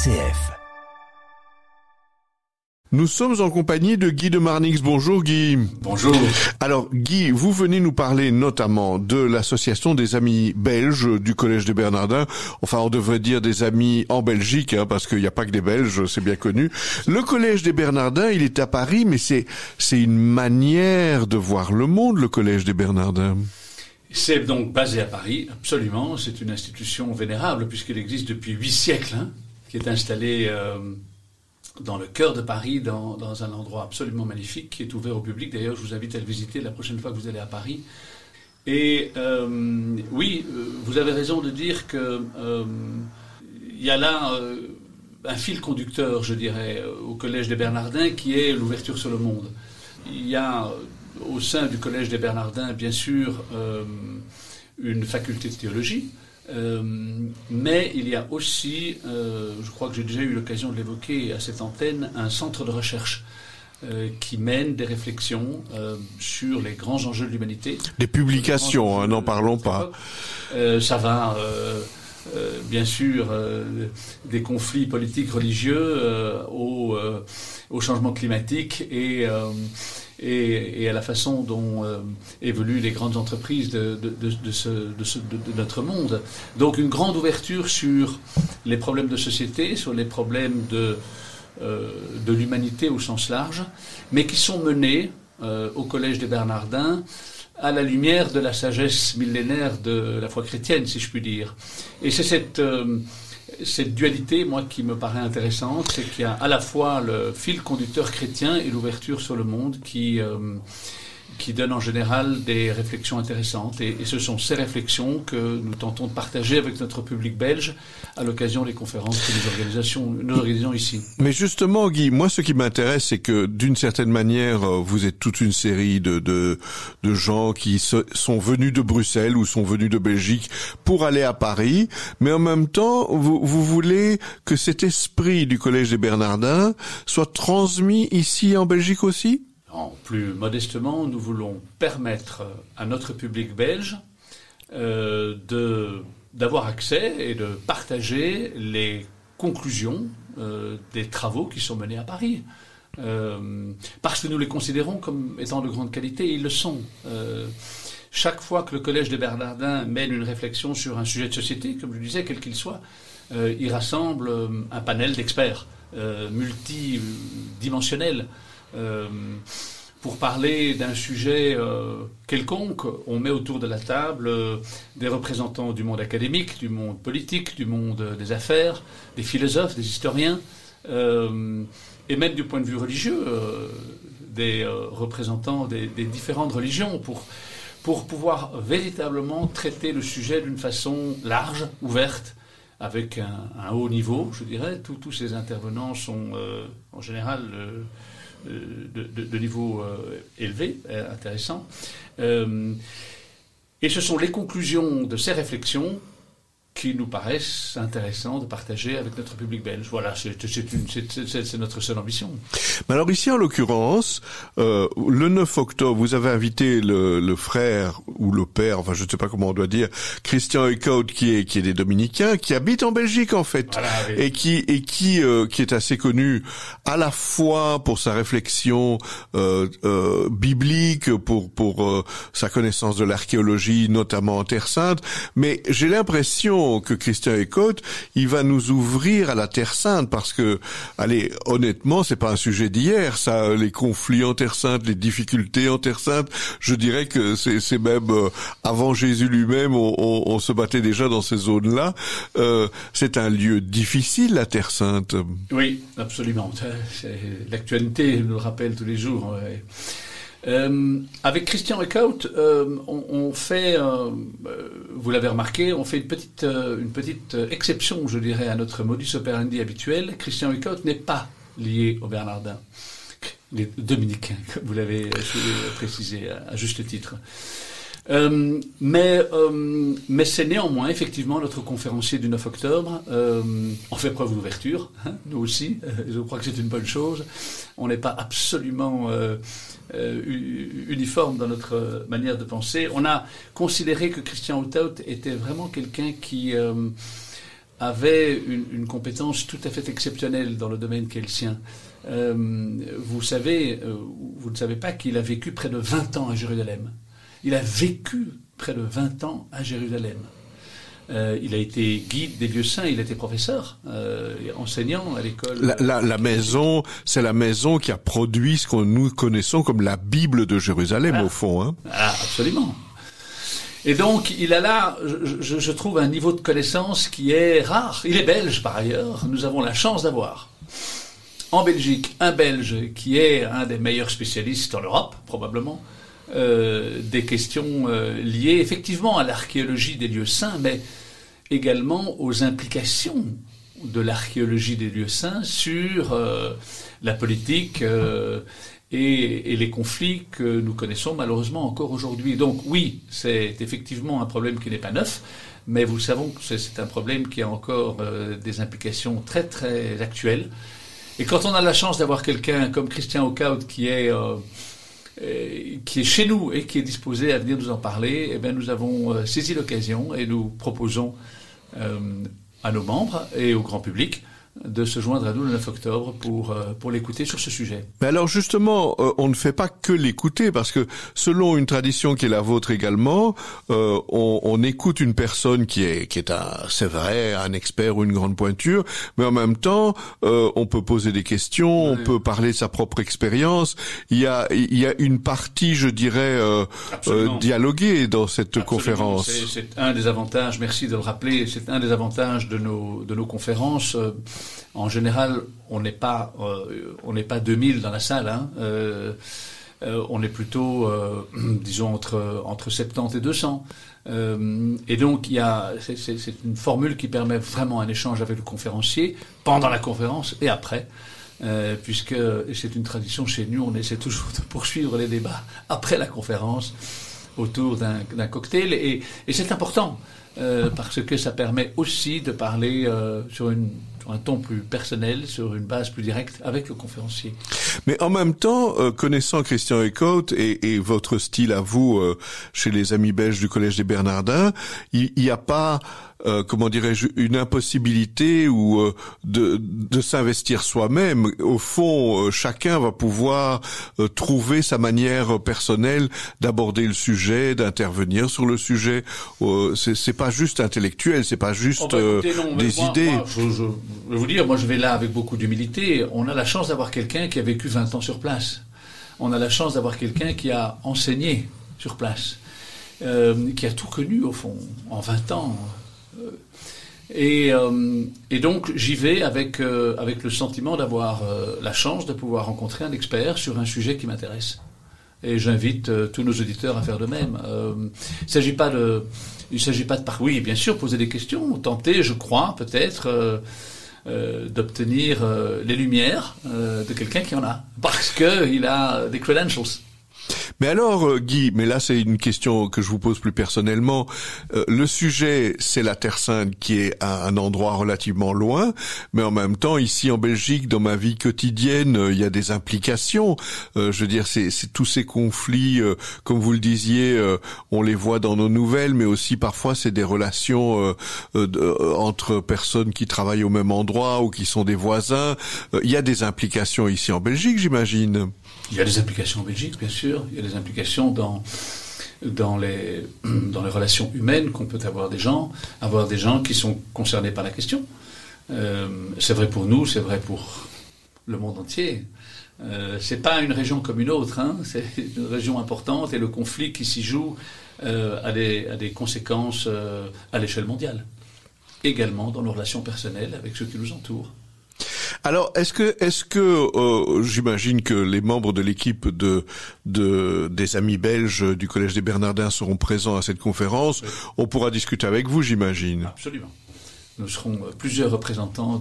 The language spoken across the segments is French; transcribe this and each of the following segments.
RCF. Nous sommes en compagnie de Guy de Marnix. Bonjour Guy. Bonjour. Alors Guy, vous venez nous parler notamment de l'association des amis belges du Collège des Bernardins. Enfin, on devrait dire des amis en Belgique, parce qu'il n'y a pas que des Belges, c'est bien connu. Le Collège des Bernardins, il est à Paris, mais c'est une manière de voir le monde, le Collège des Bernardins. C'est donc basé à Paris, absolument. C'est une institution vénérable puisqu'elle existe depuis 8 siècles, qui est installée dans le cœur de Paris, dans un endroit absolument magnifique, qui est ouvert au public. D'ailleurs, je vous invite à le visiter la prochaine fois que vous allez à Paris. Et oui, vous avez raison de dire que il y a là un fil conducteur, je dirais, au Collège des Bernardins, qui est l'ouverture sur le monde. Il y a au sein du Collège des Bernardins, bien sûr, une faculté de théologie, mais il y a aussi, je crois que j'ai déjà eu l'occasion de l'évoquer à cette antenne, un centre de recherche qui mène des réflexions sur les grands enjeux de l'humanité. Des publications, n'en parlons pas. Ça va... bien sûr, des conflits politiques religieux au changement climatique et à la façon dont évoluent les grandes entreprises de notre monde. Donc une grande ouverture sur les problèmes de société, sur les problèmes de l'humanité au sens large, mais qui sont menés au Collège des Bernardins à la lumière de la sagesse millénaire de la foi chrétienne, si je puis dire. Et c'est cette dualité, moi, qui me paraît intéressante, c'est qu'il y a à la fois le fil conducteur chrétien et l'ouverture sur le monde qui donne en général des réflexions intéressantes. Et ce sont ces réflexions que nous tentons de partager avec notre public belge à l'occasion des conférences que nous organisons ici. Mais justement, Guy, moi, ce qui m'intéresse, c'est que d'une certaine manière, vous êtes toute une série de gens qui sont venus de Bruxelles ou sont venus de Belgique pour aller à Paris, mais en même temps, vous voulez que cet esprit du Collège des Bernardins soit transmis ici en Belgique aussi ? Plus modestement, nous voulons permettre à notre public belge d'avoir accès et de partager les conclusions des travaux qui sont menés à Paris. Parce que nous les considérons comme étant de grande qualité, et ils le sont. Chaque fois que le Collège des Bernardins mène une réflexion sur un sujet de société, comme je le disais, quel qu'il soit, il rassemble un panel d'experts multidimensionnels. Pour parler d'un sujet quelconque, on met autour de la table des représentants du monde académique, du monde politique, du monde des affaires, des philosophes, des historiens, et même du point de vue religieux, des représentants des différentes religions, pour pouvoir véritablement traiter le sujet d'une façon large, ouverte, avec un haut niveau, je dirais. Tous ces intervenants sont en général de niveau élevé, intéressant. Et ce sont les conclusions de ces réflexions qui nous paraissent intéressants de partager avec notre public belge. Voilà, c'est notre seule ambition. Mais alors ici, en l'occurrence, le 9 octobre, vous avez invité le frère ou le père, enfin je ne sais pas comment on doit dire, Christian Eekhout, qui est des Dominicains, qui habite en Belgique en fait, voilà, oui. et qui est assez connu à la fois pour sa réflexion biblique, pour sa connaissance de l'archéologie, notamment en Terre Sainte, mais j'ai l'impression que Christian Eekhout, il va nous ouvrir à la Terre Sainte parce que, allez, honnêtement, c'est pas un sujet d'hier, ça, les conflits en Terre Sainte, les difficultés en Terre Sainte, je dirais que c'est même avant Jésus lui-même, on se battait déjà dans ces zones-là. C'est un lieu difficile, la Terre Sainte. Oui, absolument. L'actualité nous le rappelle tous les jours. Ouais. Avec Christian Eekhout, on fait, vous l'avez remarqué, on fait une petite exception, je dirais, à notre modus operandi habituel. Christian Eekhout n'est pas lié aux Bernardins, les Dominicains, comme vous l'avez précisé à juste titre. Mais c'est néanmoins effectivement notre conférencier du 9 octobre. On fait preuve d'ouverture, nous aussi. Je crois que c'est une bonne chose. On n'est pas absolument uniforme dans notre manière de penser. On a considéré que Christian Eekhout était vraiment quelqu'un qui avait une compétence tout à fait exceptionnelle dans le domaine qui est le sien. Vous savez, vous ne savez pas qu'il a vécu près de 20 ans à Jérusalem. Il a vécu près de 20 ans à Jérusalem. Il a été guide des lieux saints, il était professeur, enseignant à l'école. La maison, c'est la maison qui a produit ce que nous connaissons comme la Bible de Jérusalem, au fond. Hein. Ah, absolument. Et donc, il a là, je trouve, un niveau de connaissance qui est rare. Il est belge, par ailleurs. Nous avons la chance d'avoir, en Belgique, un Belge qui est un des meilleurs spécialistes en Europe, probablement, des questions liées effectivement à l'archéologie des lieux saints, mais également aux implications de l'archéologie des lieux saints sur la politique et les conflits que nous connaissons malheureusement encore aujourd'hui. Donc oui, c'est effectivement un problème qui n'est pas neuf, mais vous savez que c'est un problème qui a encore des implications très très actuelles. Et quand on a la chance d'avoir quelqu'un comme Christian Aucout qui est chez nous et qui est disposé à venir nous en parler, eh bien nous avons saisi l'occasion et nous proposons à nos membres et au grand public de se joindre à nous le 9 octobre pour l'écouter sur ce sujet. Mais alors justement, on ne fait pas que l'écouter, parce que selon une tradition qui est la vôtre également, on écoute une personne qui est c'est vrai, un expert ou une grande pointure, mais en même temps, on peut poser des questions, on peut parler de sa propre expérience. Il y a une partie, je dirais, dialoguée dans cette conférence. C'est un des avantages, merci de le rappeler, c'est un des avantages de nos conférences. En général, on n'est pas 2000 dans la salle, hein. On est plutôt, disons, entre 70 et 200. Et donc, c'est une formule qui permet vraiment un échange avec le conférencier pendant la conférence et après, puisque c'est une tradition chez nous, on essaie toujours de poursuivre les débats après la conférence autour d'un cocktail. Et c'est important, parce que ça permet aussi de parler sur un ton plus personnel, sur une base plus directe avec le conférencier. Mais en même temps, connaissant Christian Aucout et votre style à vous chez les Amis belges du Collège des Bernardins, il n'y a pas, comment dirais-je, une impossibilité ou de s'investir soi-même. Au fond, chacun va pouvoir trouver sa manière personnelle d'aborder le sujet, d'intervenir sur le sujet. C'est pas juste intellectuel, c'est pas juste des idées. Je vais vous dire, moi je vais là avec beaucoup d'humilité. On a la chance d'avoir quelqu'un qui a vécu 20 ans sur place. On a la chance d'avoir quelqu'un qui a enseigné sur place, qui a tout connu au fond, en 20 ans. Et donc j'y vais avec le sentiment d'avoir la chance de pouvoir rencontrer un expert sur un sujet qui m'intéresse. Et j'invite tous nos auditeurs à faire de même. Il ne s'agit pas de oui, bien sûr, poser des questions, tenter, je crois, peut-être d'obtenir les lumières de quelqu'un qui en a, parce que il a des credentials. Mais alors, Guy, mais là c'est une question que je vous pose plus personnellement. Le sujet, c'est la Terre Sainte qui est un endroit relativement loin, mais en même temps, ici en Belgique, dans ma vie quotidienne, il y a des implications. Je veux dire, c'est tous ces conflits, comme vous le disiez, on les voit dans nos nouvelles, mais aussi parfois c'est des relations entre personnes qui travaillent au même endroit ou qui sont des voisins. Il y a des implications ici en Belgique, j'imagine. Il y a des implications en Belgique, bien sûr. Il y a des implications dans les relations humaines qu'on peut avoir des gens qui sont concernés par la question. C'est vrai pour nous, c'est vrai pour le monde entier. C'est pas une région comme une autre, hein. C'est une région importante et le conflit qui s'y joue a des conséquences à l'échelle mondiale. Également dans nos relations personnelles avec ceux qui nous entourent. Alors, est-ce que j'imagine que les membres de l'équipe des Amis belges du Collège des Bernardins seront présents à cette conférence. Oui. On pourra discuter avec vous, j'imagine. Absolument. Nous serons plusieurs représentants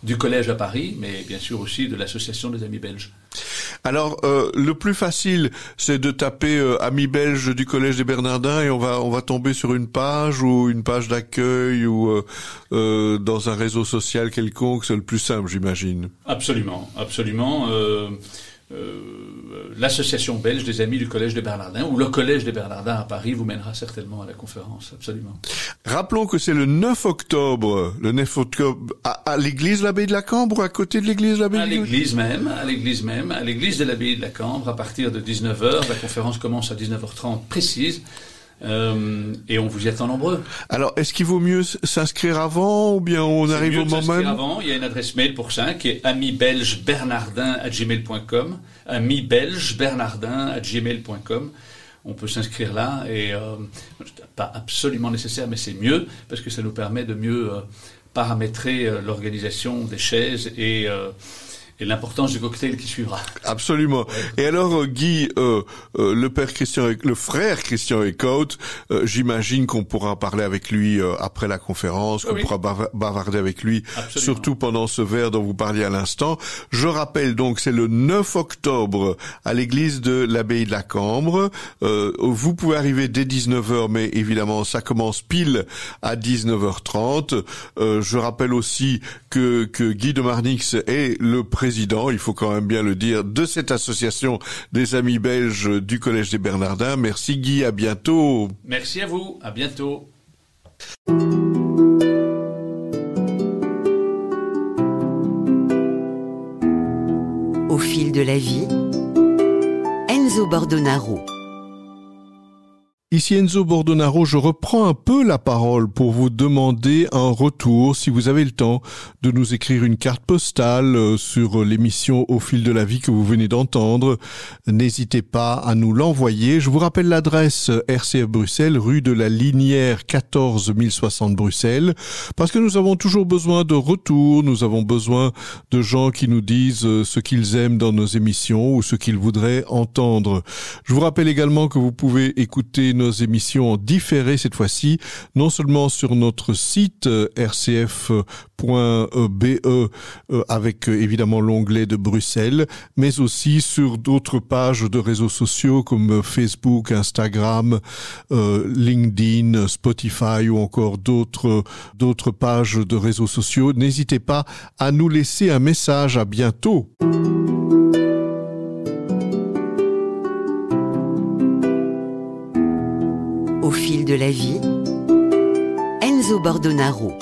du collège à Paris, mais bien sûr aussi de l'association des Amis belges. Alors, le plus facile, c'est de taper Amis belges du Collège des Bernardins et on va tomber sur une page ou une page d'accueil ou dans un réseau social quelconque. C'est le plus simple, j'imagine. Absolument, absolument. l'association belge des amis du Collège des Bernardins, ou le Collège des Bernardins à Paris vous mènera certainement à la conférence, absolument. Rappelons que c'est le 9 octobre à l'église de l'abbaye de la Cambre, ou à côté de l'église de l'abbaye de la Cambre? À l'église de l'abbaye de la Cambre, à partir de 19h. La conférence commence à 19h30 précise. Et on vous y attend nombreux. Alors, est-ce qu'il vaut mieux s'inscrire avant ou bien on arrive au moment même? Avant, il y a une adresse mail pour ça qui est amibelgebernardin@gmail.com, amibelgebernardin@gmail.com. On peut s'inscrire là et pas absolument nécessaire, mais c'est mieux parce que ça nous permet de mieux paramétrer l'organisation des chaises et l'importance du cocktail qui suivra. Absolument. Ouais. Et alors, Guy, le frère Christian Eckhout, j'imagine qu'on pourra parler avec lui après la conférence, qu'on pourra bavarder avec lui, absolument, surtout pendant ce verre dont vous parliez à l'instant. Je rappelle donc, c'est le 9 octobre à l'église de l'abbaye de la Cambre. Vous pouvez arriver dès 19h, mais évidemment, ça commence pile à 19h30. Je rappelle aussi que Guy de Marnix est le président, il faut quand même bien le dire, de cette association des amis belges du Collège des Bernardins. Merci Guy, à bientôt. Merci à vous, à bientôt. Au fil de la vie, Enzo Bordonaro. Ici Enzo Bordonaro, je reprends un peu la parole pour vous demander un retour, si vous avez le temps, de nous écrire une carte postale sur l'émission Au fil de la vie que vous venez d'entendre. N'hésitez pas à nous l'envoyer. Je vous rappelle l'adresse RCF Bruxelles, rue de la Linière 14 1060 Bruxelles, parce que nous avons toujours besoin de retours, nous avons besoin de gens qui nous disent ce qu'ils aiment dans nos émissions ou ce qu'ils voudraient entendre. Je vous rappelle également que vous pouvez écouter nos émissions en différé cette fois-ci, non seulement sur notre site rcf.be avec évidemment l'onglet de Bruxelles, mais aussi sur d'autres pages de réseaux sociaux comme Facebook, Instagram, LinkedIn, Spotify ou encore d'autres pages de réseaux sociaux. N'hésitez pas à nous laisser un message. À bientôt. Au fil de la vie, Enzo Bordonaro.